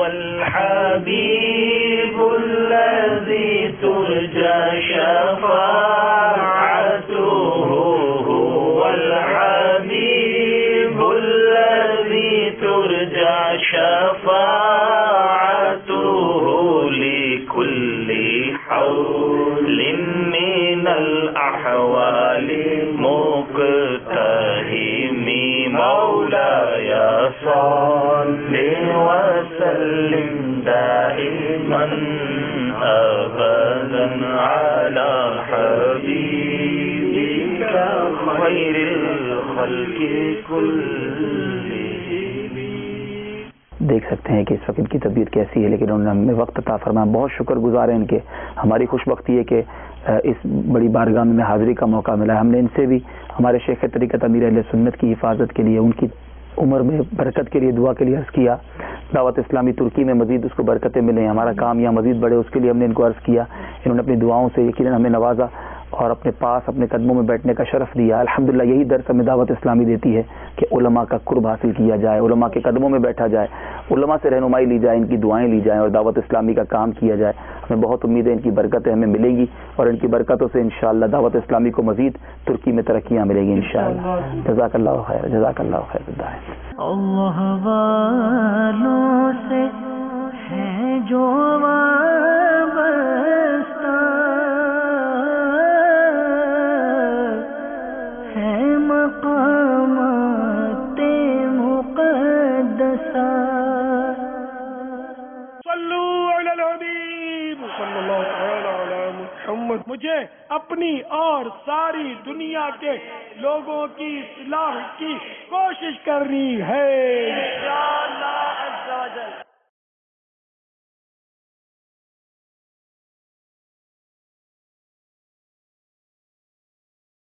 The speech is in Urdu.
الحبيب الذي ترجى شفاعته هو الحبيب الذي ترجى شفاعته لكل حول من الأحوال مقتحم مولاي صل وسلم دائما أبدا على حبيبك خير الخلق كلهم. دیکھ سکتے ہیں کہ اس وقت ان کی طبیعت کیسی ہے، لیکن انہوں نے ہمیں وقت عطا فرمایا. بہت شکر گزار ہیں ان کے. ہماری خوش بختی ہے کہ اس بڑی بارگاہ میں حاضری کا موقع ملا ہے. ہم نے ان سے بھی ہمارے شیخ طریقت امیر اہل سنت کی حفاظت کے لیے، ان کی عمر میں برکت کے لیے دعا کے لیے عرض کیا. دعوت اسلامی ترکی میں مزید اس کو برکتیں ملیں، ہمارا کام یہاں مزید بڑھے، اس کے لیے ہم نے ان کو عرض کیا. انہوں نے اپنی دعاؤں سے یقیناً ہمیں نوازا اور اپنے پاس اپنے قدموں میں بیٹھنے کا شرف دیا. الحمدللہ یہی درس ہمیں دعوت اسلامی دیتی ہے کہ علماء کا قرب حاصل کیا جائے، علماء کے قدموں میں بیٹھا جائے، علماء سے رہنمائی لی جائے، ان کی دعائیں لی جائیں اور دعوت اسلامی کا کام کیا جائے. ہمیں بہت امید ہے ان کی برکتیں ہمیں ملیں گی اور ان کی برکتوں سے انشاءاللہ دعوت اسلامی کو مزید ترکی میں ترقیاں ملیں گی انشاءاللہ. جزاک اللہ خیر، جزاک اللہ خیر. اللہ والوں سے ہے جو وابستہ ہے مقامات مقدسہ. صلو علی الحبیب صلی اللہ تعالی علی محمد. مجھے اپنی اور ساری دنیا کے لوگوں کی اصلاح کی کوشش کرنی ہے.